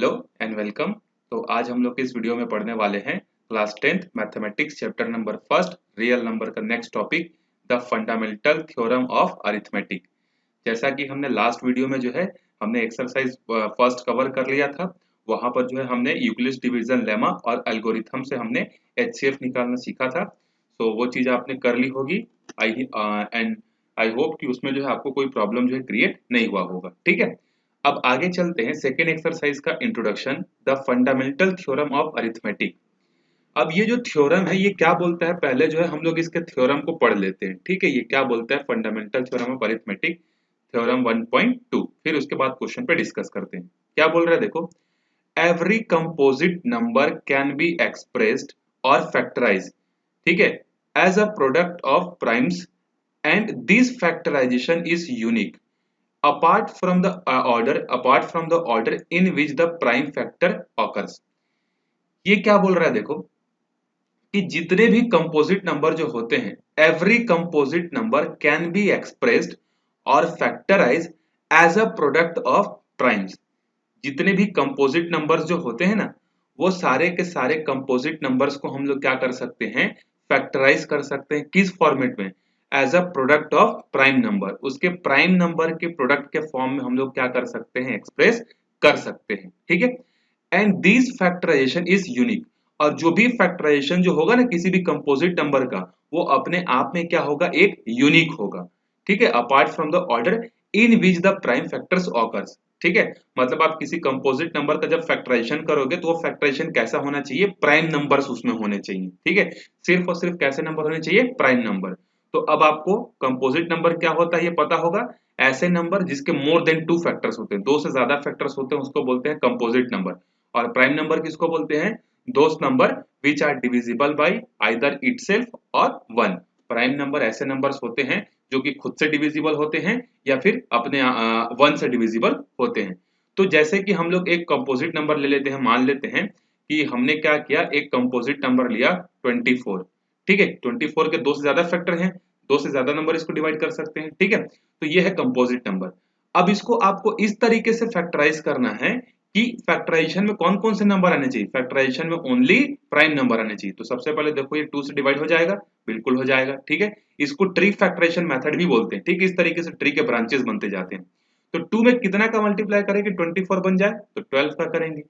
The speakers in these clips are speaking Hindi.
Hello and welcome. तो आज हम लोग इस वीडियो में पढ़ने वाले हैं class 10th mathematics chapter number first real number का next topic the fundamental theorem of arithmetic. जैसा कि हमने लास्ट वीडियो में जो है हमने एक्सरसाइज फर्स्ट कवर कर लिया था। वहां पर जो है हमने यूक्लिड्स डिवीजन लेमा और एल्गोरिथम से हमने एचसीएफ निकालना सीखा था। सो वो चीज आपने कर ली होगी। आई होप कि उसमें जो है आपको कोई प्रॉब्लम जो है क्रिएट नहीं हुआ होगा। ठीक है, अब आगे चलते हैं सेकेंड एक्सरसाइज का introduction the fundamental theorem of arithmetic. अब ये जो थ्योरम है ये क्या बोलता है, पहले जो है हम लोग इसके थ्योरम को पढ़ लेते हैं। ठीक है, ये क्या बोलता है fundamental theorem of arithmetic theorem 1.2, फिर उसके बाद क्वेश्चन पे डिस्कस करते हैं। क्या बोल रहा है देखो, every composite number can be expressed और फैक्टराइज, ठीक है, as a product of primes and this factorization is unique apart from the order in which the prime factor occurs। ये क्या बोल रहा है देखो कि जितने भी कंपोजिट नंबर जो होते हैं, every composite number can be expressed और factorise as a product of primes. जितने भी कंपोजिट नंबर्स जो होते हैं ना, वो सारे के सारे कंपोजिट नंबर्स को हम लोग क्या कर सकते हैं, फैक्टराइज कर सकते हैं। किस फॉर्मेट में, as a product of prime number, उसके प्राइम नंबर के प्रोडक्ट के फॉर्म में हम लोग क्या कर सकते हैं, एक्सप्रेस कर सकते हैं। ठीक है, and this factorization is unique, और जो भी फैक्टराइजेशन जो होगा ना किसी भी कंपोजिट नंबर का, वो अपने आप में क्या होगा, एक यूनिक होगा। ठीक है, apart from the order in which the prime factors occurs. ठीक है, मतलब आप किसी कंपोजिट नंबर का जब फैक्टराइजेशन करोगे तो वो फैक्टराइजेशन कैसा होना चाहिए, प्राइम नंबर्स उसमें होने चाहिए। ठीक है, सिर्फ और सिर्फ कैसे नंबर होने चाहिए, प्राइम नंबर। तो अब आपको कंपोजिट नंबर क्या होता है ये पता होगा, ऐसे नंबर जिसके मोर देन 2 फैक्टर्स होते हैं, 2 से ज्यादा फैक्टर्स होते हैं, उसको बोलते हैं कंपोजिट नंबर। और प्राइम नंबर किसको बोलते हैं, those number which are divisible by either itself और 1। प्राइम नंबर ऐसे नंबर्स होते हैं जो कि खुद से डिविजिबल होते हैं या फिर अपने 1 से डिविजिबल होते हैं। तो जैसे कि हम लोग एक कंपोजिट नंबर ले लेते हैं, मान लेते हैं कि हमने क्या किया, एक कंपोजिट नंबर लिया 24। ठीक है, 24 के 2 से ज्यादा फैक्टर हैं, 2 से ज्यादा नंबर इसको डिवाइड कर सकते हैं। ठीक है, तो ये है कंपोजिट नंबर। अब इसको आपको इस तरीके से फैक्टराइज करना है कि फैक्टराइजेशन में कौन कौन से नंबर आने चाहिए, फैक्टराइजेशन में ओनली प्राइम नंबर आने चाहिए। तो सबसे पहले देखो ये 2 से डिवाइड हो जाएगा, बिल्कुल हो जाएगा। ठीक है, इसको ट्री फैक्टराइजेशन मेथड भी बोलते हैं। ठीक, इस तरीके से ट्री के ब्रांचेस बनते जाते हैं। तो 2 में कितना का मल्टीप्लाई करेंगे, 24 बन जाए तो 12 का करेंगे।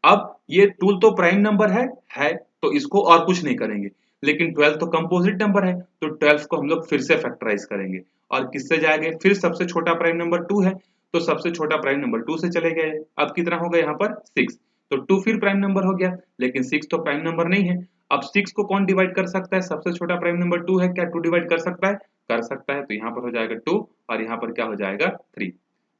अब ये 2 तो प्राइम नंबर है तो इसको और कुछ नहीं करेंगे, लेकिन 12 तो कंपोजिट नंबर है तो 12 को हम लोग फिर से फैक्टराइज करेंगे। और किससे जाएंगे, फिर सबसे छोटा प्राइम नंबर 2 है तो सबसे छोटा प्राइम नंबर 2 से चले गए। अब कितना होगा यहाँ पर 6, तो 2 फिर प्राइम नंबर हो गया, लेकिन 6 तो प्राइम नंबर नहीं है। अब 6 को कौन डिवाइड कर सकता है, सबसे छोटा प्राइम नंबर 2 है, क्या 2 डिवाइड कर सकता है, कर सकता है। तो यहाँ पर हो जाएगा 2 और यहाँ पर क्या हो जाएगा 3।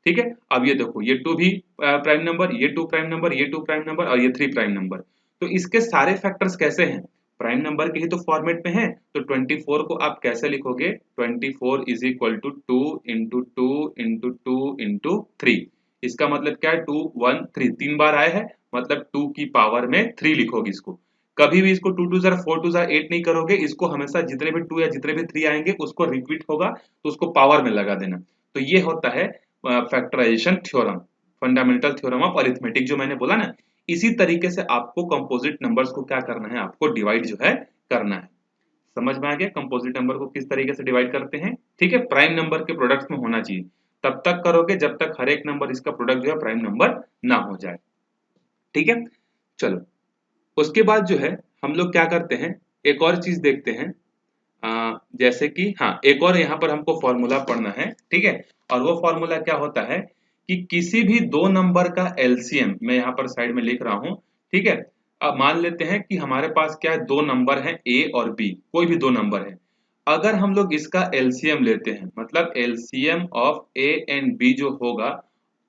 ठीक है, अब ये देखो ये 2 भी प्राइम नंबर, ये 2 प्राइम नंबर, ये 2 प्राइम नंबर और ये 3 प्राइम नंबर। तो इसके सारे फैक्टर्स कैसे हैं, प्राइम नंबर के ही तो फॉर्मेट में है। तो 24 को आप कैसे लिखोगे, 24 is equal to 2 into 2 into 2 into 3। इसका मतलब क्या है, 2 1 3 3 बार आया है, मतलब 2 की पावर में 3 लिखोगे इसको। कभी भी इसको 2 2 जार 4 2 जार 8 नहीं करोगे, इसको हमेशा जितने भी 2 या जितने भी 3 आएंगे उसको रिपीट होगा तो उसको पावर में लगा देना। तो ये होता है factorization theorem, fundamental theorem of arithmetic जो मैंने बोला ना। इसी तरीके से आपको कंपोजिट नंबर्स को क्या करना है, आपको डिवाइड जो है करना है। समझ में आ गया कंपोजिट नंबर को किस तरीके से डिवाइड करते हैं। ठीक है, प्राइम नंबर के प्रोडक्ट में होना चाहिए, तब तक करोगे जब तक हर एक नंबर इसका प्रोडक्ट जो है प्राइम नंबर ना हो जाए। ठीक है, चलो उसके बाद जो है हम लोग क्या करते हैं, एक और चीज देखते हैं। जैसे कि हाँ, एक और यहाँ पर हमको फॉर्मूला पढ़ना है। ठीक है, और वो फॉर्मूला क्या होता है कि किसी भी 2 नंबर का एलसीएम, मैं यहाँ पर साइड में लिख रहा हूँ। ठीक है, अब मान लेते हैं कि हमारे पास क्या है, 2 नंबर हैं ए और बी, कोई भी 2 नंबर है। अगर हम लोग इसका एलसीएम लेते हैं, मतलब LCM of A and B जो होगा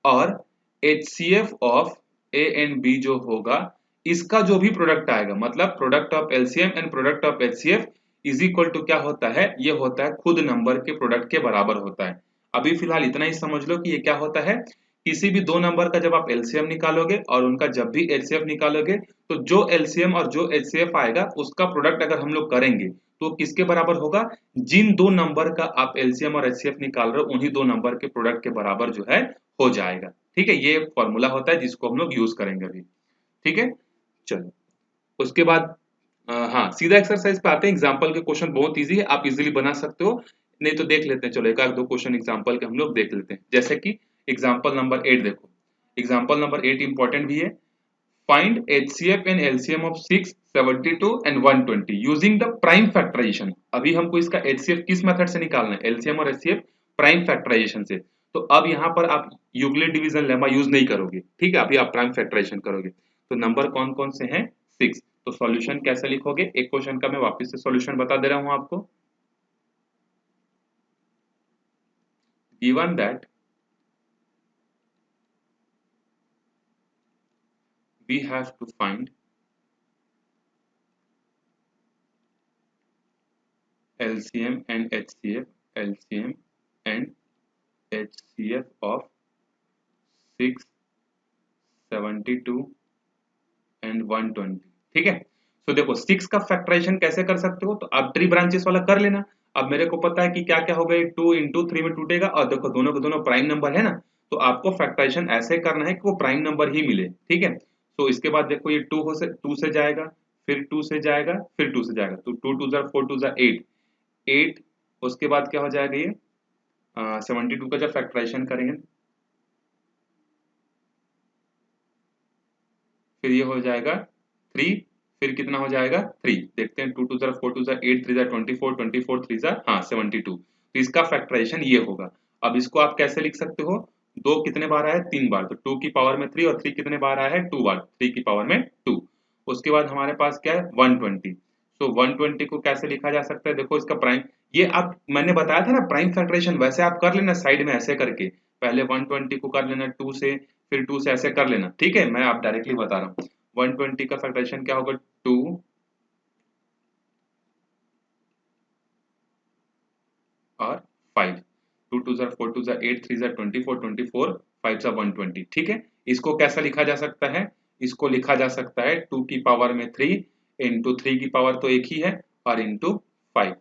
और HCF of A and B जो होगा, इसका जो भी प्रोडक्ट आएगा, मतलब product of LCM and product of HCF is equal to क्या होता है, ये होता है खुद नंबर के प्रोडक्ट के बराबर होता है। अभी फिलहाल इतना ही समझ लो कि ये क्या होता है, किसी भी 2 नंबर का जब आप एलसीएम निकालोगे और उनका जब भी एचसीएफ निकालोगे, तो जो एलसीएम और जो एचसीएफ आएगा उसका प्रोडक्ट अगर हम लोग करेंगे तो किसके बराबर होगा, जिन 2 नंबर का आप एलसीएम और एचसीएफ निकाल रहे हो उन्हीं 2 नंबर के प्रोडक्ट के बराबर जो है हो जाएगा। ठीक है, ये फॉर्मूला होता है जिसको हम लोग यूज करेंगे अभी। ठीक है, चलो उसके बाद हाँ सीधा एक्सरसाइज पे आते हैं। एग्जाम्पल के क्वेश्चन बहुत इजी है, आप इजीली बना सकते हो। नहीं तो देख लेते हैं, चलो एक आध दो क्वेश्चन एग्जाम्पल के हम लोग देख लेते हैं। जैसे कि एग्जाम्पल नंबर 8 देखो, एग्जाम्पल नंबर 8 इंपॉर्टेंट भी है। Find HCF and LCM of 6, 72 and 120 using the prime factorization. अभी हमको इसका HCF किस मेथड से निकालना है, LCM और HCF प्राइम फैक्टराइजेशन से। तो अब यहाँ पर आप यूक्लिड डिवीजन लेमा यूज नहीं करोगे, ठीक है, अभी आप प्राइम फैक्टराइजेशन करोगे। तो नंबर कौन कौन से हैं, 6। तो सॉल्यूशन कैसे लिखोगे, एक क्वेश्चन का मैं वापस से सॉल्यूशन बता दे रहा हूं आपको। Given that we have to find LCM and HCF, LCM and HCF of 6, 72 and 120। ठीक है, तो देखो 6 का फैक्टराइजेशन कैसे कर सकते हो, तो आप ट्री ब्रांचेस वाला कर लेना। अब मेरे को पता है कि क्या क्या होगा, 2 इंटू 3 में टूटेगा, और देखो दोनों के दोनों प्राइम नंबर है ना, तो आपको फैक्टराइजेशन ऐसे करना है कि वो प्राइम नंबर ही मिले। ठीक है, तो इसके बाद देखो ये 2 से जाएगा, फिर 2 से जाएगा, फिर 2 से जाएगा, तो 2 2 जा 4 2 जा 8 8। उसके बाद क्या हो जाएगा, ये 72 का जब फैक्टराइजेशन करेंगे फिर ये हो जाएगा 3, फिर कितना हो जाएगा 3। देखते हैं 2 2 जा 4 2 जा 8 3 जा 24 24 3 जा हाँ 72। तो इसका फैक्टराइजेशन ये होगा। अब इसको आप कैसे लिख सकते हो, 2 कितने बार आया है, 3 बार, तो 2 की पावर में 3, और 3 कितने बार आया है, 2 बार, 3 की पावर में 2। उसके बाद हमारे पास क्या है 120। तो 120 को कैसे लिखा जा सकता है, देखो इसका प्राइम, ये आप मैंने बताया था ना प्राइम फैक्टराइजेशन, वैसे आप कर लेना साइड में ऐसे करके, पहले 120 को कर लेना 2 से, फिर 2 से ऐसे कर लेना। ठीक है, मैं आप डायरेक्टली बता रहा हूँ। 120 का फैक्टराइजेशन क्या होगा, 2 और 5, 2 2 जा 4 2 जा 8 3 जा 24 24 5 जा 120। ठीक है, इसको कैसा लिखा जा सकता है, इसको लिखा जा सकता है 2 की पावर में 3 इंटू 3 की पावर तो एक ही है, और इंटू 5।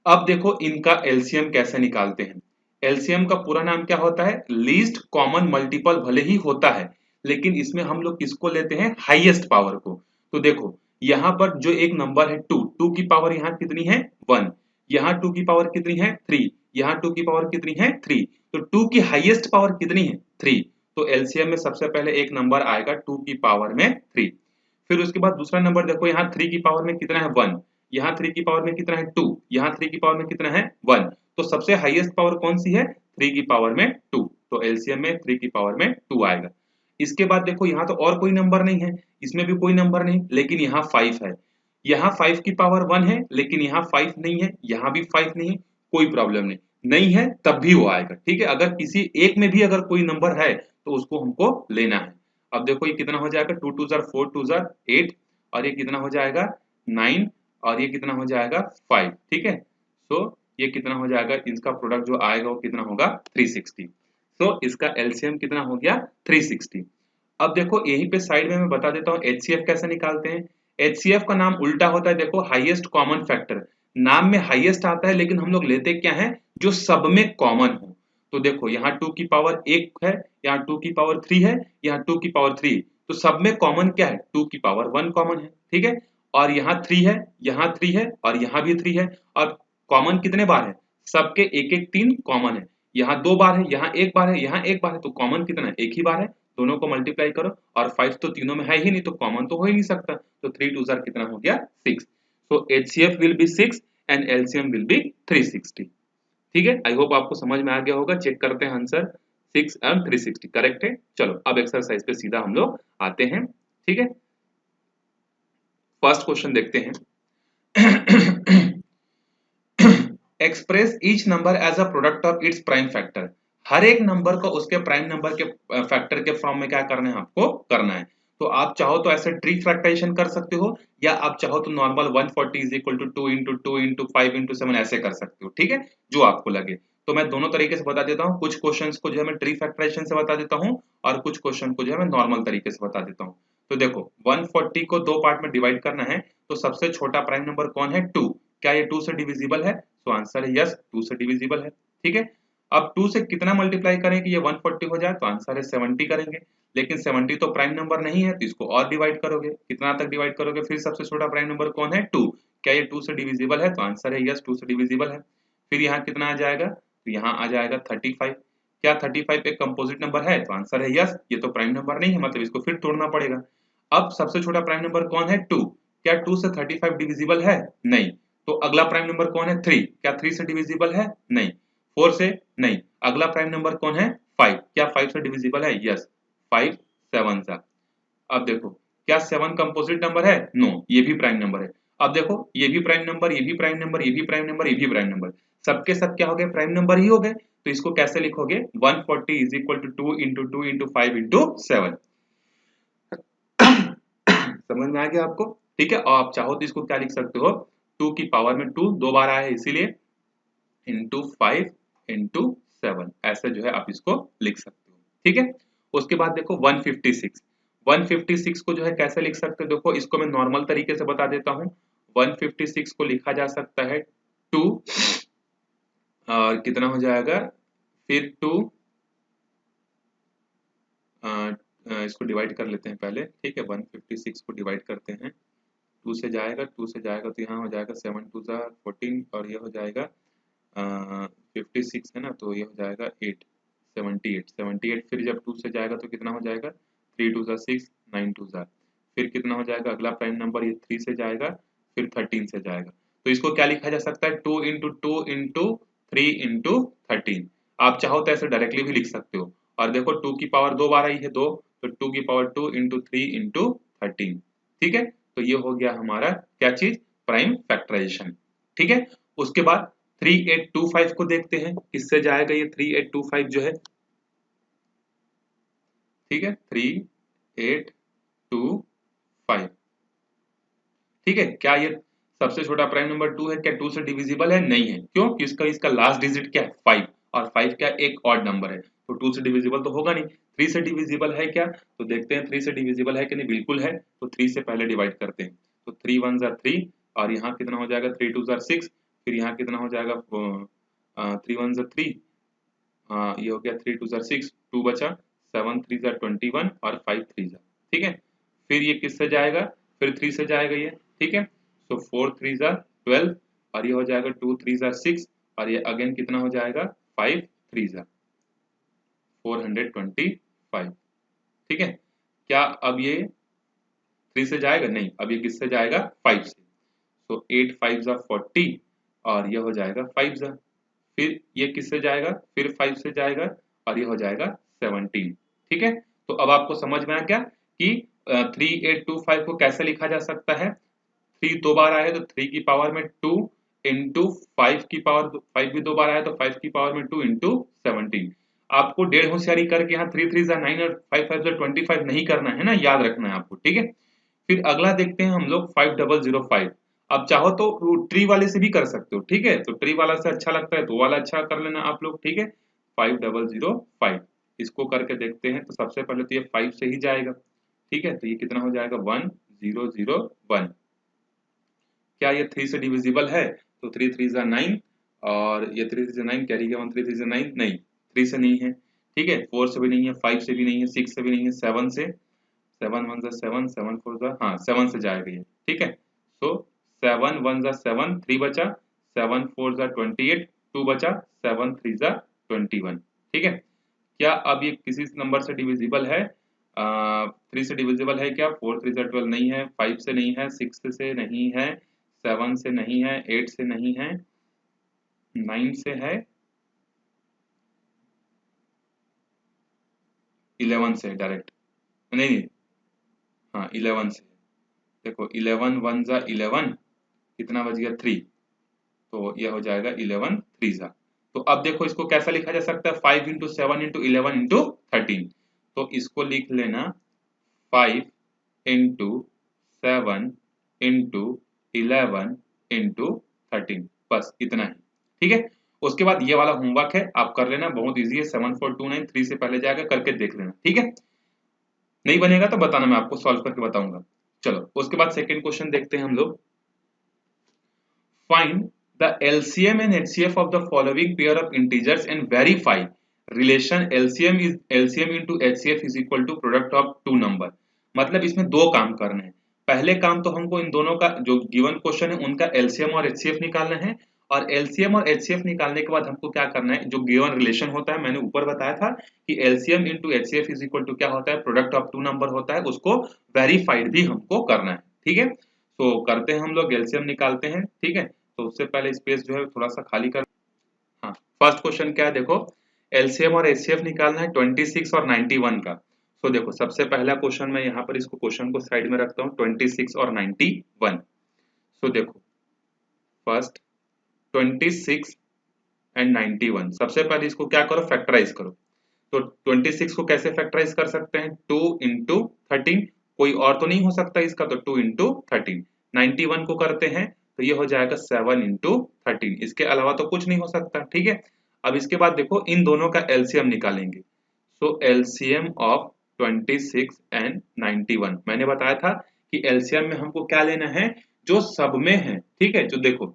अब देखो इनका एलसीएम कैसे निकालते हैं। एलसीएम का पूरा नाम क्या होता है, लीस्ट कॉमन मल्टीपल भले ही होता है, लेकिन इसमें हम लोग किसको लेते हैं, हाईएस्ट पावर को। तो देखो यहाँ पर जो एक नंबर है 2, 2 की पावर यहाँ कितनी है 1, यहाँ 2 की पावर कितनी है 3, यहाँ 2 की पावर कितनी है 3, तो 2 की हाईएस्ट पावर कितनी है 3। तो एलसीएम में सबसे पहले एक नंबर आएगा 2 की पावर में 3। फिर उसके बाद दूसरा नंबर देखो, यहाँ 3 की पावर में कितना है 1, यहाँ 3 की पावर में कितना है 2, यहाँ 3 की पावर में कितना है 1। तो सबसे हाईएस्ट पावर कौन सी है, 3 की पावर में 2। तो एलसीएम में 3 की पावर में 2 आएगा। इसके बाद देखो यहाँ तो और कोई नंबर नहीं है, इसमें भी कोई नंबर नहीं, लेकिन यहाँ 5 है। यहाँ 5 की पावर 1 है, लेकिन यहाँ 5 नहीं है, यहाँ भी 5 नहीं है, कोई प्रॉब्लम नहीं, नहीं है तब भी वो आएगा। ठीक है, अगर किसी एक में भी अगर कोई नंबर है तो उसको हमको लेना है। अब देखो ये कितना हो जाएगा, 2 2 जार 4 2 जार 8, और ये कितना हो जाएगा 9, और ये कितना हो जाएगा 5। ठीक है, सो ये कितना हो जाएगा, इसका प्रोडक्ट जो आएगा वो कितना होगा 360। सो इसका एलसीएम कितना हो गया 360। अब देखो यहीं पे साइड में मैं बता देता हूँ एचसीएफ कैसे निकालते हैं। एचसीएफ का नाम उल्टा होता है, देखो हाईएस्ट कॉमन फैक्टर, नाम में हाईएस्ट आता है लेकिन हम लोग लेते क्या है, जो सब में कॉमन हो। तो देखो यहाँ 2 की पावर 1 है, यहाँ 2 की पावर 3 है, यहाँ 2 की पावर 3, तो सब में कॉमन क्या है, 2 की पावर 1 कॉमन है। ठीक है, और यहाँ 3 है, यहाँ 3 है, और यहाँ भी 3 है, और कॉमन कितने बार है, सबके एक एक 3 कॉमन है। यहाँ 2 बार है, यहाँ 1 बार है, यहाँ 1 बार है, तो कॉमन कितना है, एक ही बार है। दोनों को मल्टीप्लाई करो, और 5 तो तीनों में है ही नहीं, तो कॉमन तो हो ही नहीं सकता। तो 3 2 जार कितना हो गया 6। So HCF will be 6 and LCM will be 360। ठीक है, आई होप आपको समझ में आ गया होगा। चेक करते हैं आंसर, 6 एंड 360 करेक्ट है। चलो अब एक्सरसाइज पे सीधा हम लोग आते हैं। ठीक है, फर्स्ट क्वेश्चन देखते हैं। Express each number as a product of its prime factor. हर एक नंबर को उसके प्राइम नंबर के फैक्टर के फॉर्म में क्या करना है, आपको करना है। तो आप चाहो तो ऐसे ट्री फैक्टराइजेशन कर सकते हो, या आप चाहो तो normal 140 is equal to 2 into 2 into 5 into 7 ऐसे कर सकते हो। ठीक है, जो आपको लगे। तो मैं दोनों तरीके से बता देता हूँ, कुछ क्वेश्चंस को जो है मैं ट्री फैक्टराइजेशन से बता देता हूँ, और कुछ क्वेश्चन को जो है मैं नॉर्मल तरीके से बता देता हूँ। तो देखो 140 को 2 पार्ट में डिवाइड करना है, तो सबसे छोटा प्राइम नंबर कौन है 2, क्या ये 2 से डिविजिबल है, तो आंसर है यस 2 से डिविजिबल है। ठीक है, अब 2 से कितना मल्टीप्लाई करें कि ये 140 हो जाए, तो आंसर है 70 करेंगे। लेकिन 70 तो प्राइम नंबर नहीं है, तो इसको और डिवाइड करोगे, कितना तक डिवाइड करोगे, फिर सबसे छोटा प्राइम नंबर कौन है, 2। क्या ये 2 से डिविजिबल है, तो आंसर है यस 2 से डिविजिबल है। फिर यहाँ कितना आ जाएगा, तो यहाँ आ जाएगा 35। क्या 35 एक कंपोजिट नंबर है, तो आंसर है यस, ये तो प्राइम नंबर नहीं है, मतलब इसको फिर तोड़ना पड़ेगा। अब सबसे छोटा प्राइम नंबर कौन है, 2। क्या 2 से 35 डिविजिबल है, नहीं। तो अगला प्राइम नंबर कौन है, 3। क्या 3 से डिविजिबल है, नहीं। 4 से नहीं। अगला प्राइम नंबर कौन है, 5। क्या 5 से डिविजिबल है, यस 5 7 सा। अब देखो क्या 7 कंपोजिट नंबर है, नो, ये भी प्राइम नंबर है। अब देखो ये भी प्राइम नंबर, ये भी प्राइम नंबर, ये भी प्राइम नंबर, ये भी प्राइम नंबर, सबके सब क्या हो गए, प्राइम नंबर ही हो गए। तो इसको कैसे लिखोगे, 140 is equal to 2 into 2 into 5 into 7। समझ में आ गया आपको, ठीक है। और आप चाहो तो इसको क्या लिख सकते हो, 2 की पावर में 2 दो बार आया है इसीलिए, इंटू 5 इंटू 7, ऐसे जो है आप इसको लिख सकते हो, ठीक है। उसके बाद देखो 156, 156 को जो है कैसे लिख सकते हो, देखो इसको मैं नॉर्मल तरीके से बता देता हूँ। 156 को लिखा जा सकता है 2 और कितना हो जाएगा, फिर 2 इसको डिवाइड कर लेते हैं पहले, ठीक है। 156 को डिवाइड करते हैं, 2 से जाएगा, 2 से जाएगा तो यहाँ हो जाएगा 7 2 ज़ा 14 और ये हो जाएगा 56 है ना, तो ये हो जाएगा 8 78 78। फिर जब 2 से जाएगा तो कितना हो जाएगा, 3 2 ज़ा 6 9 2 ज़ा, फिर कितना हो जाएगा, अगला प्राइम नंबर ये 3 से जाएगा, फिर 13 से जाएगा। तो इसको क्या लिखा जा सकता है, 2 इंटू 2 इंटू 3 इंटू 13। आप चाहो तो ऐसे डायरेक्टली भी लिख सकते हो। और देखो 2 की पावर 2 बार आई है 2, तो 2 की पावर 2 इंटू 3 इंटू 13, ठीक है। तो ये हो गया हमारा क्या चीज, प्राइम फैक्टराइजेशन, ठीक है। उसके बाद 3825 को देखते हैं, किससे जाएगा ये 3825 जो है, ठीक है 3825, ठीक है। क्या ये सबसे छोटा प्राइम नंबर 2 है, क्या 2 से डिविजिबल है, नहीं है। क्यों, इसका इसका लास्ट डिजिट क्या है, 5, और 5 क्या एक ऑड नंबर है, तो 2 से डिविजिबल तो होगा नहीं। 3 से डिविजिबल है क्या, तो देखते हैं 3 से डिविजिबल है कि नहीं, बिल्कुल है। तो 3 से पहले डिवाइड करते हैं, तो 3 1 ज़ा 3 और यहाँ कितना हो जाएगा, 3 2 ज़ा 6, फिर यहाँ कितना हो जाएगा 3 1 ज़ा 3, ये हो गया 3 2 ज़ा 6, 2 बचा, 7 3 ज़ा 21 और 5 3 ज़ा, ठीक है। फिर ये किससे जाएगा, फिर 3 से जाएगा ये, ठीक है। सो 4 3 ज़ा 12 और ये हो जाएगा 2 3 ज़ा 6 और ये अगेन कितना हो जाएगा, 5 3 ज़ा 425, ठीक है। क्या अब ये 3 से जाएगा, नहीं, अब ये किससे जाएगा, 5 से। तो 8 5 ज़ा 40 और ये हो जाएगा 5 ज़ा, फिर ये किससे जाएगा, फिर 5 से जाएगा और ये हो जाएगा 17, ठीक है। तो अब आपको समझ में आ गया कि 3825 को कैसे लिखा जा सकता है। 3 दो बार आया तो 3 की पावर में 2 इंटू 5 की पावर, 5 भी दो बार आया तो 5 की पावर में 2 इंटू 17। आपको डेढ़ होशियारी करके यहाँ 3 3 ज़ा 9 और 5 5 ज़ा 25 नहीं करना है ना, याद रखना है आपको, ठीक है। फिर अगला देखते हैं हम लोग 5005। अब चाहो तो ट्री वाले से भी कर सकते हो, ठीक है। तो ट्री वाला से अच्छा लगता है तो वाला अच्छा कर लेना आप लोग, ठीक है। 5005 इसको करके देखते हैं, तो सबसे पहले तो ये 5 से ही जाएगा, ठीक है। तो ये कितना हो जाएगा, 1001। क्या ये 3 से डिविजिबल है, तो 3 3 ज़ा 9 और ये 3 3 ज़ा 9 कैरी गया 1 3 3 ज़ा 9, नहीं 3 से नहीं है, ठीक है। 4 से भी नहीं है, 5 से भी नहीं है, 6 से भी नहीं है, 7 से, 7 1 ज़ा 7 7 4 ज़ा, हाँ 7 से जाएगा ये, ठीक है। सो 7 1 ज़ा 7 3 बचा, 7 4 ज़ा 28 2 बचा, 7 3 ज़ा 21, ठीक है। क्या अब ये किसी नंबर से डिविजिबल है, 3 से डिविजिबल है क्या, 4 3 ज़ा 12 नहीं है, 5 से नहीं है, 6 से नहीं है, 7 से नहीं है, 8 से नहीं है, 9 से है, 11 से डायरेक्ट, नहीं नहीं, हाँ 11 से। देखो 11 1 ज़ा 11, कितना बच गया 3, तो यह हो जाएगा 11 3 ज़ा। तो अब देखो इसको कैसा लिखा जा सकता है, 5 इंटू 7 इंटू 11 इंटू 13। तो इसको लिख लेना 5 इंटू 7 इंटू 11 इंटू 13, बस इतना ही, ठीक है। उसके बाद ये वाला होमवर्क है, आप कर लेना, बहुत इजी है। 7429 3 से पहले जाएगा, करके देख लेना, ठीक है। नहीं बनेगा तो बताना, मैं आपको सॉल्व करके बताऊंगा। चलो उसके बाद सेकंड क्वेश्चन देखते हैं हम लोग। Find the LCM and HCF of the following pair of integers and verify relation LCM into HCF is equal to product of two number। मतलब इसमें दो काम करने हैं। पहले काम तो हमको इन दोनों का जो गिवन क्वेश्चन है उनका LCM और HCF निकालना है, और LCM और HCF निकालने के बाद हमको क्या करना है, जो गिवन रिलेशन होता है मैंने ऊपर बताया था कि LCM into HCF is equal to क्या होता है, प्रोडक्ट ऑफ टू नंबर होता है, उसको वेरीफाइड भी हमको करना है। ठीक है, तो करते हैं हम लोग LCM निकालते हैं। ठीक है, तो उससे पहले स्पेस जो है थोड़ा सा खाली कर। हाँ, फर्स्ट क्वेश्चन क्या है, देखो एलसीएम और एचसीएफ निकालना है 26 और 91 का। तो देखो सबसे पहला क्वेश्चन, मैं यहाँ पर इसको क्वेश्चन को साइड में रखता हूँ, 26 और 91। सो देखो फर्स्ट 26 एंड 91, सबसे पहले इसको क्या करो, फैक्टराइज करो। तो 26 को कैसे फैक्टराइज कर सकते हैं, 2 इंटू 13, कोई और तो नहीं हो सकता इसका, तो 2 इंटू 13। 91 को करते हैं तो ये हो जाएगा 7 इंटू 13, इसके अलावा तो कुछ नहीं हो सकता। ठीक है, अब इसके बाद देखो इन दोनों का एलसीएम निकालेंगे। सो एलसीएम ऑफ 26 एंड 91, मैंने बताया था कि एलसीएम में हमको क्या लेना है, जो सब में है। ठीक है, जो देखो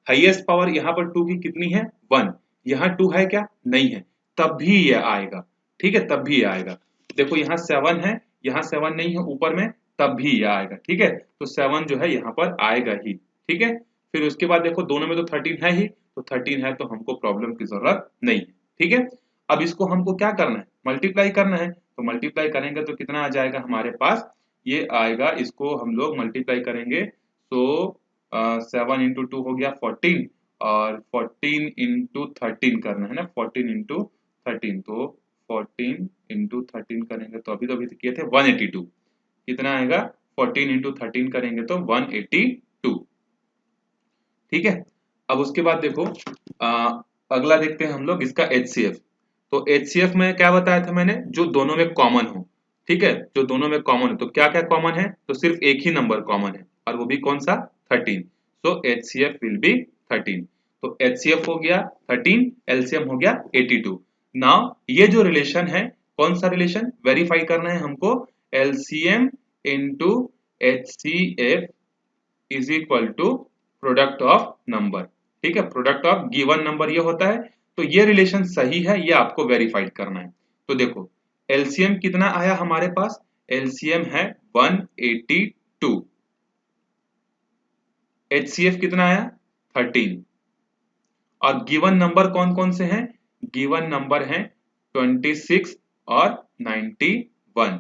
हाईएस्ट पावर यहाँ पर 2 की कितनी है, 1, यहाँ 2 है क्या, नहीं है, तब भी ये आएगा। ठीक है, तब भी ये आएगा। देखो यहाँ 7 है, यहाँ 7 नहीं है ऊपर में, तब भी ये आएगा। ठीक है, तो 7 जो है यहाँ पर आएगा ही। ठीक है, फिर उसके बाद देखो दोनों में तो 13 है ही, तो 13 है तो हमको प्रॉब्लम की जरूरत नहीं है। ठीक है, अब इसको हमको क्या करना है, मल्टीप्लाई करना है। तो मल्टीप्लाई करेंगे तो कितना आ जाएगा हमारे पास, ये आएगा, इसको हम लोग मल्टीप्लाई करेंगे तो 7 इंटू 2 हो गया 14, और 14 इंटू 13 करना है ना, 14 इंटू 13, तो 14 इंटू 13 करेंगे तो अभी किए थे 182, कितना आएगा, 14 इंटू 13 करेंगे तो 182। ठीक है, अब उसके बाद देखो अगला देखते हैं हम लोग इसका HCF। तो HCF में क्या बताया था मैंने, जो दोनों में कॉमन हो। ठीक है, जो दोनों में कॉमन है, तो क्या क्या कॉमन है, तो सिर्फ एक ही नंबर कॉमन है, और वो भी कौन सा, 13। सो HCF विल बी 13। तो HCF हो गया 13, LCM हो गया 82। नाउ ये जो रिलेशन है, कौन सा रिलेशन वेरीफाई करना है हमको, LCM into HCF is equal to product of number. ठीक है, प्रोडक्ट ऑफ गिवन नंबर ये होता है। तो ये रिलेशन सही है, ये आपको वेरीफाइड करना है। तो देखो एलसीएम कितना आया हमारे पास, एलसीएम है 182, एचसीएफ कितना आया 13, और गिवन नंबर कौन कौन से हैं, गिवन नंबर हैं 26 और 91।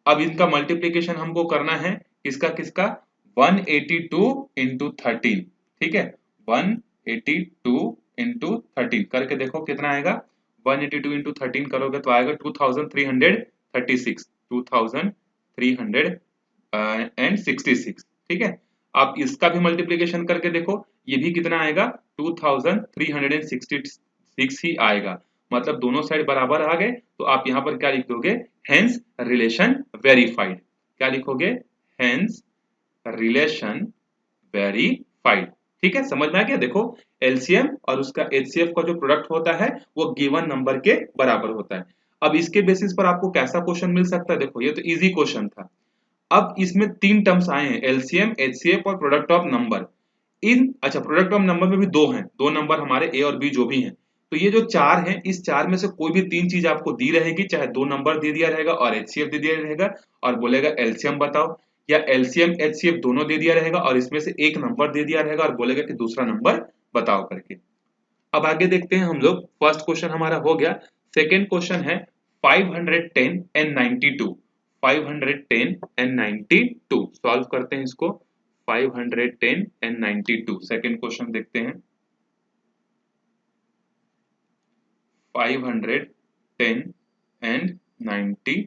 अब इनका मल्टीप्लीकेशन हमको करना है, किसका किसका, 182 इंटू 13। ठीक है, 182 इंटू 13 करके देखो कितना आएगा, 182 इंटू 13 करोगे तो आएगा 2336, 2366। ठीक है, आप इसका भी मल्टीप्लीकेशन करके देखो, ये भी कितना आएगा, 2366 ही आएगा। मतलब दोनों साइड बराबर आ गए, तो आप यहाँ पर क्या लिख दोगे, हेंस रिलेशन वेरीफाइड। क्या लिखोगे, हेंस रिलेशन वेरीफाइड। ठीक है, समझ में आ गया। देखो एलसीएम और उसका एचसीएफ का जो प्रोडक्ट होता है वो गिवन नंबर के बराबर होता है। अब इसके बेसिस पर आपको कैसा क्वेश्चन मिल सकता है, देखो ये तो इजी क्वेश्चन था। अब इसमें 3 टर्म्स आए हैं, एलसीएम, एचसीएफ और प्रोडक्ट ऑफ नंबर। अच्छा प्रोडक्ट ऑफ नंबर में भी 2 हैं, 2 नंबर हमारे ए और बी जो भी हैं। तो ये जो 4 हैं, इस 4 में से कोई भी 3 चीज आपको दी रहेगी, चाहे 2 नंबर दे दिया रहेगा और एचसीएफ दे दिया रहेगा, और बोलेगा एलसीएम बताओ, या एलसीएम एचसीएफ दोनों दे दिया रहेगा और इसमें से एक नंबर दे दिया रहेगा और बोलेगा कि दूसरा नंबर बताओ करके। अब आगे देखते हैं हम लोग, फर्स्ट क्वेश्चन हमारा हो गया। सेकेंड क्वेश्चन है 510 एंड 92, 510 एंड 92 सॉल्व करते हैं इसको। 510 एंड 92 सेकेंड क्वेश्चन देखते हैं। 510 एंड 92,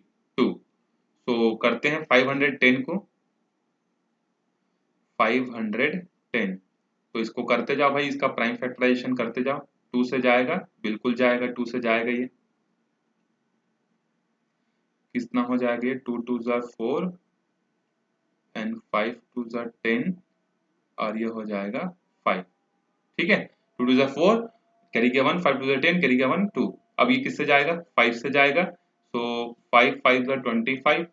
तो करते हैं 510 को, 510, तो इसको करते जाओ भाई, इसका प्राइम फैक्टराइजेशन करते जाओ। 2 से जाएगा, बिल्कुल जाएगा, 2 से जाएगा, ये कितना हो जाएगा, ये 2 2 जार 4 एंड 5 2 जार 10, और ये हो जाएगा 5। ठीक है, 2 2 जार 4, कैरी किया 1, 5 2 जार 10, कैरी किया 1 2। अब ये किससे जाएगा, 5 से जाएगा, तो 5 5 जार 25,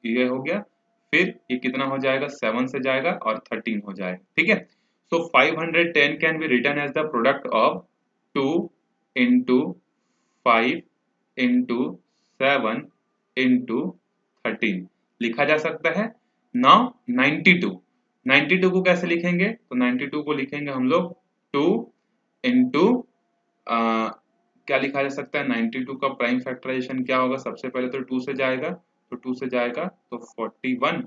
ये हो गया। फिर ये कितना हो जाएगा, 7 से जाएगा और 13 हो जाएगा। ठीक है, So 510 can be written as the product of 2 into 5 into 7 into 13 लिखा जा सकता है। Now 92 को कैसे लिखेंगे? तो 92 को लिखेंगे हम लोग 2 into क्या लिखा जा सकता है? 92 का प्राइम फैक्टराइजेशन क्या होगा? सबसे पहले तो 2 से जाएगा, तो 2 से जाएगा तो 41,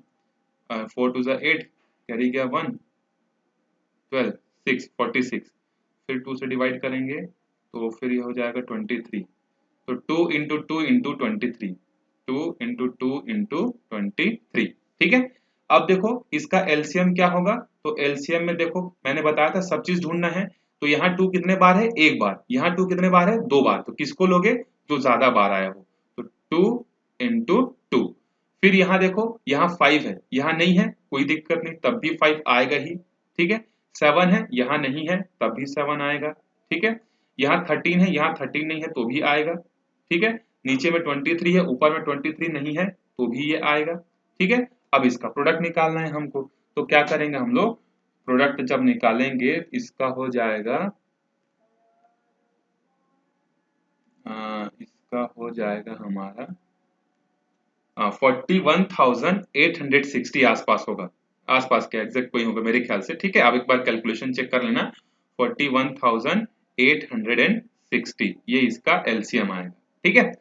4 टू 8, कैरी गया 1, 12, 6, 46, फिर 2 से डिवाइड करेंगे तो फिर ये हो जाएगा 23, तो 2 इंटू 2 इंटू 23, 2 इंटू 2 इंटू 23, ठीक है। अब देखो इसका एलसीएम क्या होगा? तो एलसीएम में देखो मैंने बताया था सब चीज ढूंढना है, तो यहाँ 2 कितने बार है? एक बार। यहाँ 2 कितने बार है? 2 बार। तो किसको लोगे? जो ज्यादा बार आया हो, तो 2 इंटू 2। फिर यहाँ देखो यहाँ 5 है, यहाँ नहीं है, कोई दिक्कत नहीं, तब भी 5 आएगा ही, ठीक है। 7 है, यहाँ नहीं है, तब भी 7 आएगा, ठीक है। यहाँ 13 है, यहाँ 13 नहीं है, तो भी आएगा, ठीक है। नीचे में 23 है, ऊपर में 23 नहीं है, तो भी ये आएगा, ठीक है। अब इसका प्रोडक्ट निकालना है हमको, तो क्या करेंगे हम लोग? प्रोडक्ट जब निकालेंगे इसका हो जाएगा इसका हो जाएगा हमारा 41,860 आसपास होगा, आसपास के एग्जैक्ट कोई होगा मेरे ख्याल से, ठीक है। आप एक बार कैलकुलेशन चेक कर लेना। 41,860 ये इसका एलसीएम आएगा, ठीक है।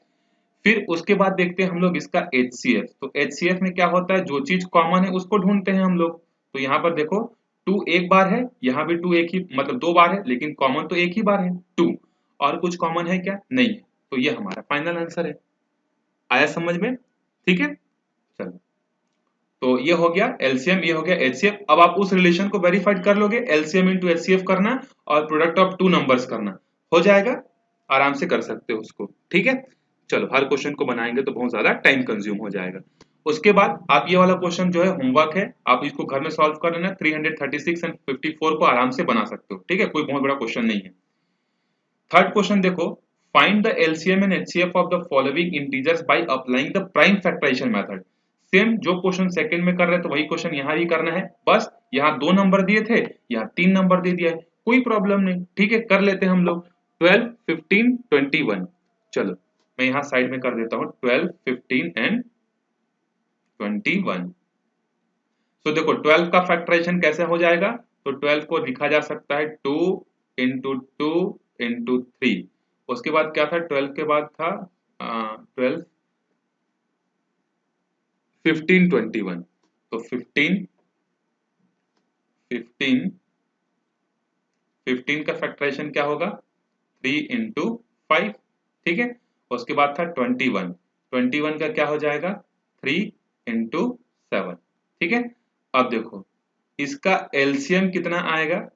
फिर उसके बाद देखते हैं हम लोग इसका HCF। तो HCF में क्या होता है? जो चीज कॉमन है उसको ढूंढते हैं हम लोग। तो यहाँ पर देखो 2 एक बार है, यहाँ भी 2 एक ही, मतलब 2 बार है, लेकिन कॉमन तो एक ही बार है 2, और कुछ कॉमन है क्या? नहीं है। तो ये हमारा फाइनल आंसर है। आया समझ में? ठीक है, चलो। तो ये हो गया एलसीएम, ये हो गया एचसीएफ। अब आप उस रिलेशन को वेरीफाइड कर लोगे, एलसीएम इंटू एचसीएफ करना और प्रोडक्ट ऑफ 2 नंबर्स करना, हो जाएगा, आराम से कर सकते हो उसको, ठीक है। चलो, हर क्वेश्चन को बनाएंगे तो बहुत ज्यादा टाइम कंज्यूम हो जाएगा। उसके बाद आप ये वाला क्वेश्चन जो है होमवर्क है, आप इसको घर में सॉल्व कर लेना। 336 एंड 54 को आराम से बना सकते हो, ठीक है, कोई बहुत बड़ा क्वेश्चन नहीं है। थर्ड क्वेश्चन देखो, find the LCM and HCF of the following integers by applying the prime factorization method. Same जो क्वेश्चन सेकंड में कर रहे हैं तो वही क्वेश्चन यहाँ भी करना है, बस यहाँ 2 नंबर दिए थे, यहाँ 3 नंबर दे दिया है, कोई प्रॉब्लम नहीं, ठीक है, कर लेते हैं हम लोग। 12, 15, 21, चलो मैं यहाँ साइड में कर देता हूँ 12, 15 एंड 21। तो देखो 12 का फैक्टराइजेशन कैसे हो जाएगा? तो 12 को लिखा जा सकता है 2 इंटू 2 इंटू 3। उसके बाद क्या था? 12 के बाद था 12, 15, 21। तो 15 का फैक्टराइजेशन क्या होगा? 3 इंटू 5, ठीक है। उसके बाद था 21 का क्या हो जाएगा? 3 इंटू 7, ठीक है। अब देखो इसका एलसीएम कितना आएगा?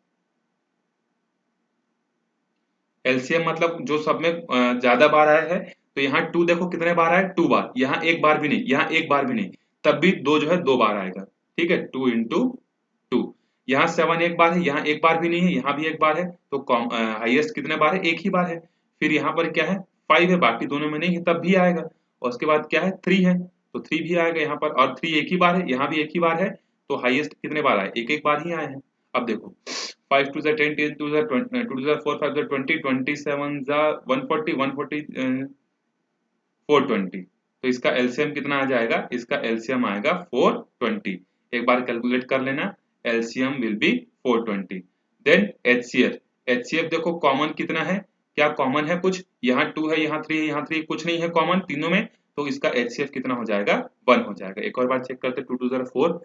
एलसीएम मतलब जो सब में ज्यादा बार आया है, तो यहाँ 2 देखो कितने बार आया? 2 बार। यहाँ एक बार भी नहीं, यहाँ एक बार भी नहीं, तब भी 2 जो है 2 बार आएगा, ठीक है, 2 इंटू 2। यहाँ 7 एक बार है, यहाँ एक बार भी नहीं है, यहाँ भी एक बार है, तो हाईएस्ट कितने बार है? एक ही बार है। फिर यहाँ पर क्या है? 5 है, बाकी दोनों में नहीं है, तब भी आएगा। और उसके बाद क्या है? 3 है, तो 3 भी आएगा यहाँ पर, और 3 एक ही बार है, यहाँ भी एक ही बार है, तो हाईएस्ट कितने बार आए? एक एक बार ही आए हैं। अब देखो 5 to the 10, 10 to the 20, 2 to the 4, 5 to the 20, 27 the 140, 140 420। तो इसका एलसीएम कितना आ जाएगा? इसका एलसीएम आएगा 420। एक बार कैलकुलेट कर लेना, LCM will be 420। Then HCF देखो कॉमन कितना है? क्या कॉमन है कुछ? यहाँ 2 है, यहाँ 3 है, यहाँ 3, कुछ नहीं है कॉमन तीनों में, तो इसका एचसीएफ कितना हो जाएगा? 1 हो जाएगा। एक और बार चेक करते, 2 to the 4,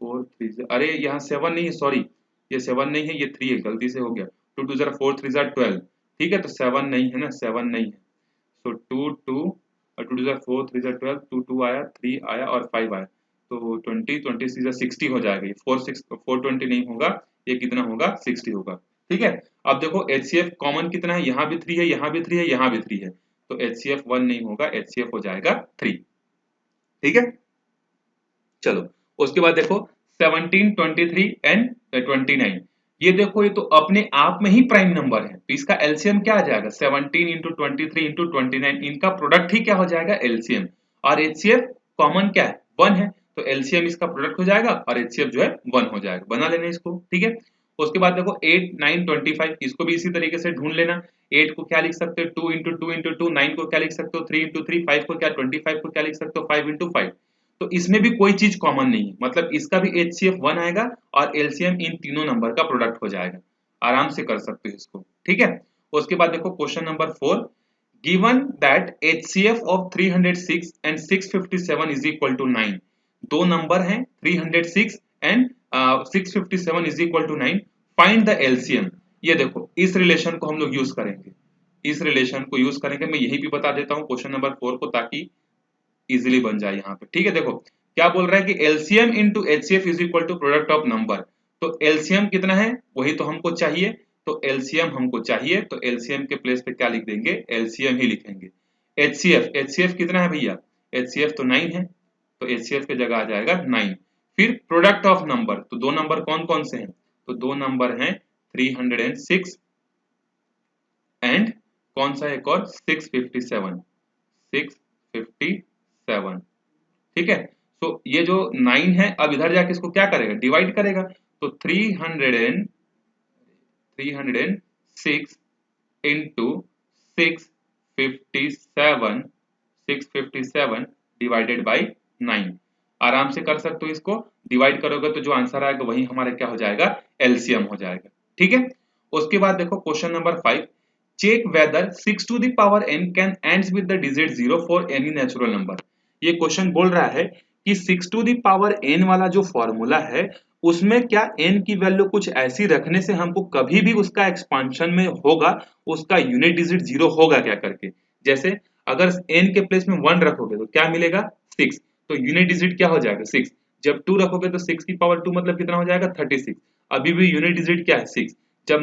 4 3, अरे यहाँ 7 नहीं है, सॉरी, ये 7 नहीं है, ये 3 है, गलती से हो गया। 2 2 ज़रा 4 3 ज़रा 12, ठीक है, तो 7 नहीं है ना, 7 नहीं है। सो 2 2 और 2 ज़रा 4 3 ज़रा 12, 2 2 आया, 3 आया और 5 आया, तो 20 20 ज़रा 60 हो जाएगा। ये 420 नहीं होगा, ये कितना होगा? 60 होगा, ठीक है। अब देखो एचसीएफ कॉमन कितना है? यहाँ भी 3 है, यहाँ भी 3 है, यहाँ भी 3 है, तो एचसीएफ 1 नहीं होगा, एचसीएफ हो जाएगा 3, ठीक है। चलो उसके बाद देखो 17, 23 एंड 29, ये देखो ये तो अपने आप में ही प्राइम नंबर है, तो इसका एलसीएम क्या आ जाएगा? 17 इंटू 23 इंटू 29, इनका प्रोडक्ट ही क्या हो जाएगा? एलसीएम। और एचसीएफ कॉमन क्या है? 1 है, तो एलसीएम इसका प्रोडक्ट हो जाएगा और एचसीएफ जो है 1 हो जाएगा। बना लेना इसको, ठीक है। उसके बाद देखो 8 9 25, इसको भी इसी तरीके से ढूंढ लेना। 8 को क्या लिख सकते हो 2 इंटू 2 इंटू 2, 9 को क्या लिख सकते हो 3 इंटू 3, 5 को क्या 25 को क्या लिख सकते हो 5 इंटू 5। तो इसमें भी कोई चीज कॉमन नहीं है, मतलब इसका भी HCF 1 आएगा और LCM इन तीनों नंबर का प्रोडक्ट हो जाएगा। आराम से कर सकते हो इसको, ठीक है। उसके बाद देखो question number 4, given that HCF of 306 and 657 is equal to 9, दो नंबर हैं 306 and 657 is equal to 9, find the LCM। ये देखो इस रिलेशन को हम लोग यूज करेंगे, इस रिलेशन को यूज करेंगे। मैं यही भी बता देता हूं क्वेश्चन नंबर 4 को, ताकि इजीली बन जाए यहाँ पे, ठीक है। देखो क्या बोल रहा है कि LCM into HCF is equal to product of number. तो LCM कितना है वही तो हमको चाहिए, तो LCM हमको चाहिए, तो LCM के प्लेस पे क्या लिख देंगे LCM ही लिखेंगे। HCF कितना है भैया, HCF तो 9 है, तो HCF के जगह आ जाएगा 9। फिर प्रोडक्ट ऑफ नंबर, तो दो नंबर कौन कौन से हैं, तो दो नंबर हैं 306 एंड कौन सा एक और 657, ठीक है। तो ये जो 9 है अब इधर जाके इसको क्या करेगा डिवाइड करेगा, तो 306 इंटू 657 डिवाइडेड बाई 9। आराम से कर सकते हो इसको, डिवाइड करोगे तो जो आंसर आएगा वही हमारा क्या हो जाएगा LCM हो जाएगा, ठीक है। उसके बाद देखो question number 5, check whether 6 to the power n can ends with the digit 0 for any natural number. ये क्वेश्चन बोल रहा है कि 6 टू द पावर n वाला जो फॉर्मूला है उसमें क्या n की वैल्यू कुछ ऐसी रखने से हमको कभी भी उसका एक्सपांशन में होगा उसका यूनिट डिजिट 0 होगा क्या करके। जैसे अगर n के प्लेस में 1 रखोगे तो क्या मिलेगा 6, तो यूनिट डिजिट क्या हो जाएगा 6। जब 2 रखोगे तो 6 की पावर 2 मतलब कितना हो जाएगा 36, अभी भी यूनिट डिजिट क्या है 6। जब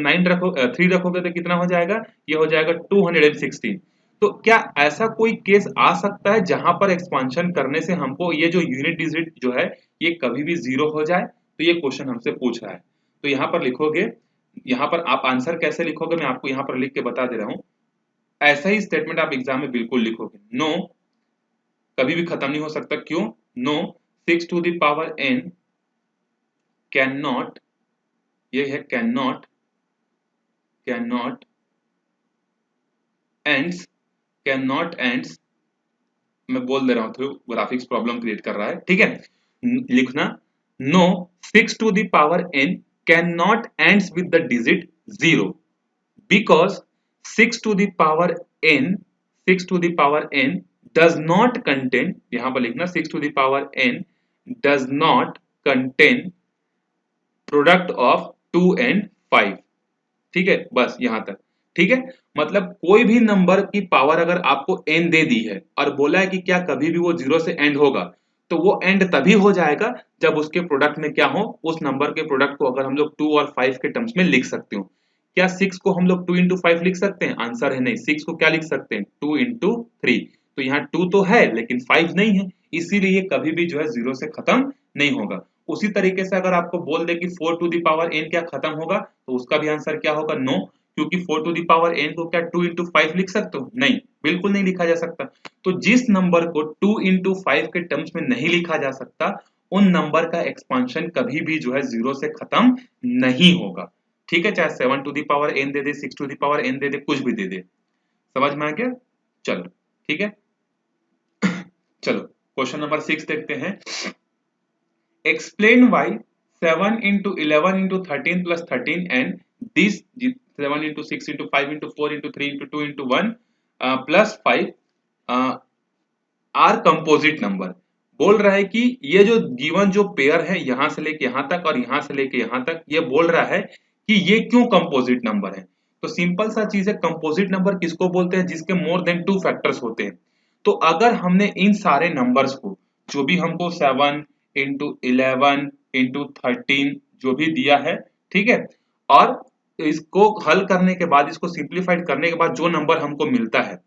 3 रखोगे तो कितना हो जाएगा, ये हो जाएगा 216। तो क्या ऐसा कोई केस आ सकता है जहां पर एक्सपांशन करने से हमको ये जो यूनिट डिजिट जो है ये कभी भी 0 हो जाए। तो ये क्वेश्चन हमसे पूछ रहा है, तो यहाँ पर लिखोगे, यहाँ पर आप आंसर कैसे लिखोगे मैं आपको यहाँ पर लिख के बता दे रहा हूँ। ऐसा ही स्टेटमेंट आप एग्जाम में बिल्कुल लिखोगे, नो कभी भी खत्म नहीं हो सकता, क्यों, no 6 to the power n can not, ये है कैन नॉट एंड्स, मैं बोल दे रहा हूं, तो ग्राफिक्स प्रॉब्लम क्रिएट कर रहा है, ठीक है। लिखना, no 6 to the power n can not ends with the digit 0 because 6 to the power n does not contain, यहां पर लिखना 6 to the power n does not contain product of 2 and 5, ठीक है, बस यहां तक, ठीक है। मतलब कोई भी नंबर की पावर अगर आपको n दे दी है और बोला है कि क्या कभी भी वो 0 से एंड होगा, तो वो एंड तभी हो जाएगा जब उसके प्रोडक्ट में क्या हो, उस नंबर के प्रोडक्ट को अगर हम लोग 2 और 5 के टर्म्स में लिख सकते हो। क्या 6 को हम लोग 2 इंटू 5 लिख सकते हैं, आंसर है नहीं। 6 को क्या लिख सकते हैं 2 इंटू 3, तो यहाँ 2 तो है लेकिन 5 नहीं है, इसीलिए कभी भी जो है 0 से खत्म नहीं होगा। उसी तरीके से अगर आपको बोल दे कि 4 टू द पावर n क्या खत्म होगा, तो उसका भी आंसर क्या होगा नो, क्योंकि 4 टू द पावर n को क्या 2 इंटू 5 लिख सकते हो, नहीं, बिल्कुल नहीं लिखा जा सकता। तो जिस नंबर को 2 इंटू 5 के टर्म्स में नहीं लिखा जा सकता उन नंबर का एक्सपांशन कभी भी जो है 0 से खत्म नहीं होगा, ठीक है। चाहे 7 टू द पावर n दे दे, 6 टू द पावर n दे दे, कुछ भी दे दे, समझ में आ गया। चलो ठीक है, चलो क्वेश्चन नंबर 6 देखते हैं। Explain why 7 into 11 into 13 plus 13 and this 7 into 6 into 5 into 4 into 3 into 2 into 1 plus 5 are composite number। बोल रहा है कि ये जो गिवन जो पेयर है यहां से लेके यहां तक और यहां से लेके यहां तक, ये बोल रहा है कि ये क्यों कंपोजिट नंबर है। तो सिंपल सा चीज है, कंपोजिट नंबर किसको बोलते हैं, जिसके मोर देन 2 फैक्टर्स होते हैं। तो अगर हमने इन सारे नंबर्स को, जो भी हमको 7 इंटू 11 इंटू 13 जो भी दिया है, ठीक है, और इसको हल करने के बाद, इसको सिंप्लीफाइड करने के बाद जो नंबर हमको मिलता है,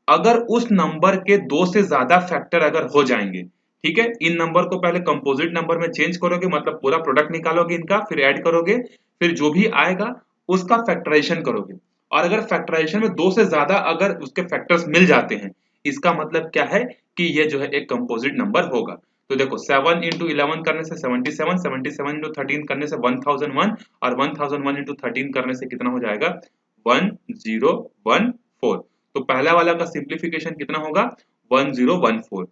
अगर उस नंबर के 2 से ज्यादा फैक्टर अगर हो जाएंगे, ठीक है, इन नंबर को पहले कंपोजिट नंबर में चेंज करोगे, मतलब पूरा प्रोडक्ट निकालोगे इनका, फिर ऐड करोगे, फिर जो भी आएगा उसका फैक्टराइजेशन करोगे, और अगर फैक्टराइजेशन में 2 से ज्यादा अगर उसके फैक्टर्स मिल जाते हैं, इसका मतलब क्या है कि ये जो है एक कंपोजिट नंबर होगा। तो तो देखो 7 इंटू 11 करने से 77, 77 इंटू 13 करने से 1001 और 1001 इंटू 13 करने से कितना हो जाएगा 1014। तो पहला वाला का सिंप्लीफिकेशन कितना होगा 1014।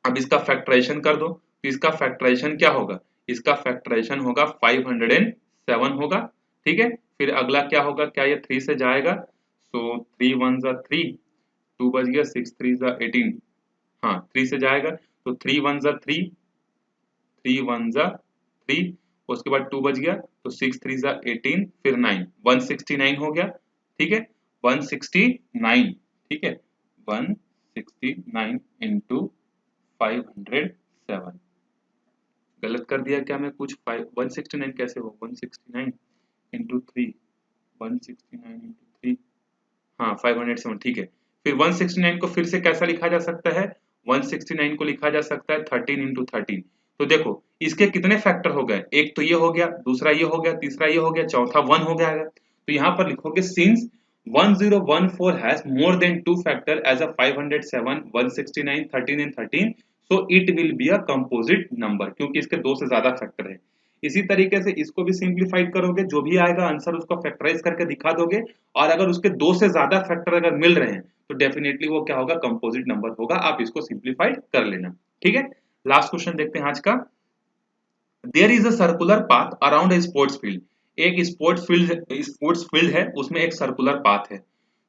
अब इसका फैक्टराइजेशन कर दो, तो इसका फैक्टराइजेशन क्या होगा, इसका फैक्टराइजेशन होगा 507 होगा। ठीक है, फिर अगला क्या होगा, क्या ये 3 से जाएगा, सो 3 1 जा 3, 2 बच गया, 6 3 जा 18, हाँ 3 से जाएगा, तो 3 1 जा 3, 3 1 जा 3, उसके बाद 2 बच गया, तो 6 3 जा 18, फिर 9, 169 हो गया। ठीक है, 169, ठीक है, 169 इंटू 507, गलत कर दिया क्या मैं कुछ, 169 कैसे हो, 169 इंटू 3, 169 इंटू 3, हाँ 507, ठीक है। फिर 169 को फिर से कैसा लिखा जा सकता है, 169 को लिखा जा सकता है 13 इंटू 13। तो देखो इसके कितने फैक्टर हो गए, एक तो ये हो गया, दूसरा ये हो गया, तीसरा ये हो गया, चौथा 1 हो गया। तो यहाँ पर लिखोगे since 1014 has more than 2 factor as a 507, 169, 13 and 13, so it will be a composite number, क्योंकि इसके दो से ज्यादा फैक्टर है। इसी तरीके से इसको भी सिंप्लीफाइड करोगे, जो भी आएगा आंसर उसको फैक्टराइज करके दिखा दोगे, और अगर उसके दो से ज्यादा फैक्टर अगर मिल रहे हैं तो डेफिनेटली वो क्या होगा, कंपोजिट नंबर होगा। आप इसको सिंप्लीफाइड कर लेना। ठीक है, लास्ट क्वेश्चन देखते हैं आज का। There is a circular path around a sports field, एक स्पोर्ट्स फील्ड है, उसमें एक सर्कुलर पाथ है।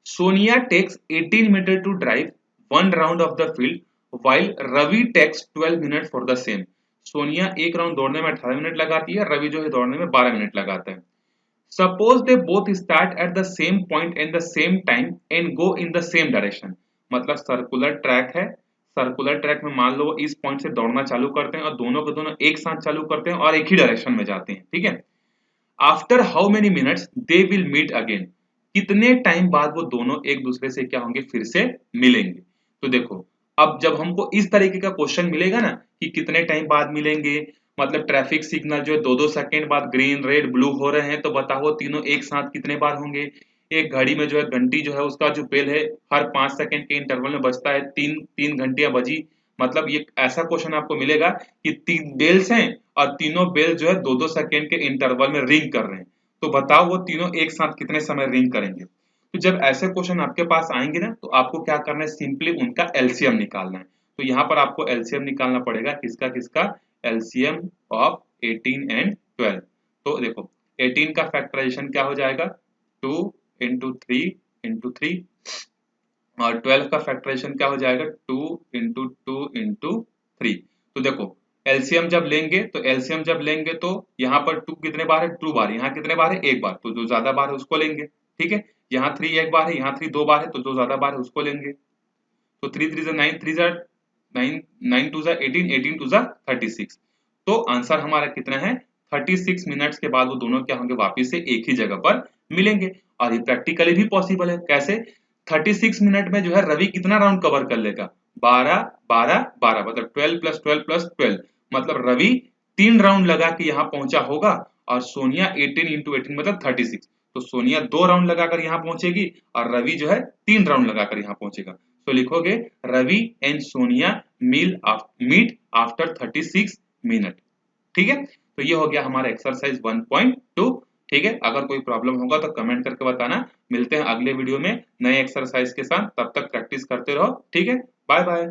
Sonia takes 18 metre to drive one round of the field while Ravi takes 12 minute for the same. Sonia एक राउंड दौड़ने में 18 मिनट लगाती है, रवि जो है दौड़ने में 12 मिनट लगाता है। Suppose they both start at the same point and the same time and go in the same direction. मतलब सर्कुलर ट्रैक है, सर्कुलर ट्रैक में मान लो इस पॉइंट से दौड़ना चालू करते हैं और दोनों के दोनों एक साथ चालू करते हैं और एक ही डायरेक्शन में जाते हैं। ठीक है, after how many minutes they will meet again, कितने टाइम बाद वो दोनों एक दूसरे से क्या होंगे, फिर से मिलेंगे। तो देखो अब जब हमको इस तरीके का क्वेश्चन मिलेगा ना कि कितने टाइम बाद मिलेंगे, मतलब ट्रैफिक सिग्नल जो है 2-2 सेकंड बाद ग्रीन रेड ब्लू हो रहे हैं, तो बताओ तीनों एक साथ कितने बार होंगे। एक घड़ी में जो है घंटी जो है उसका जो बेल है हर 5 सेकंड के इंटरवल में बजता है, तीन घंटियां बजी। मतलब ये ऐसा क्वेश्चन आपको मिलेगा कि 3 बेल्स हैं और तीनों बेल जो है 2-2 सेकंड के इंटरवल में रिंग कर रहे हैं, तो बताओ वो तीनों एक साथ कितने समय रिंग करेंगे। तो जब ऐसे क्वेश्चन आपके पास आएंगे ना, तो आपको क्या करना है, सिंपली उनका एलसीएम निकालना है। तो यहाँ पर आपको एलसीएम निकालना पड़ेगा, किसका किसका, एलसीएम ऑफ 18 एंड 12। तो देखो 18 का फैक्टराइजेशन क्या हो जाएगा, 2 इंटू 3 इंटू 3, और 12 का फैक्टराइजेशन क्या हो जाएगा, 2 इंटू 2 इंटू 3। तो देखो एलसीएम जब लेंगे, तो एलसीएम जब लेंगे तो यहाँ पर 2 कितने बार है, 2 बार, यहाँ कितने बार है, एक बार, तो जो ज्यादा बार है उसको लेंगे। ठीक है, यहाँ 3 एक बार है, यहाँ 3 2 बार है, तो जो ज्यादा बार है उसको लेंगे। तो 3 3 जा 9, 3 जा 9, 9 2 जा 18, 18 2 जा 36। तो आंसर हमारा कितना है, 36 मिनट्स के बाद वो दोनों क्या होंगे, वापिस से एक ही जगह पर मिलेंगे। और ये प्रैक्टिकली भी पॉसिबल है, कैसे, 36 मिनट में जो है रवि कितना राउंड कवर कर लेगा, 12 12 12, मतलब 12 प्लस 12 प्लस 12, मतलब रवि 3 राउंड लगा के यहाँ पहुंचा होगा, और सोनिया 18 इंटू 18 मतलब 36। तो सोनिया 2 राउंड लगाकर यहाँ पहुंचेगी और रवि जो है 3 राउंड लगाकर यहाँ पहुंचेगा। तो लिखोगे Ravi and Sonia meet after 36 minute. ठीक है, तो ये हो गया हमारा एक्सरसाइज 1.2। ठीक है, अगर कोई प्रॉब्लम होगा तो कमेंट करके बताना। मिलते हैं अगले वीडियो में नए एक्सरसाइज के साथ, तब तक प्रैक्टिस करते रहो। ठीक है, बाय बाय।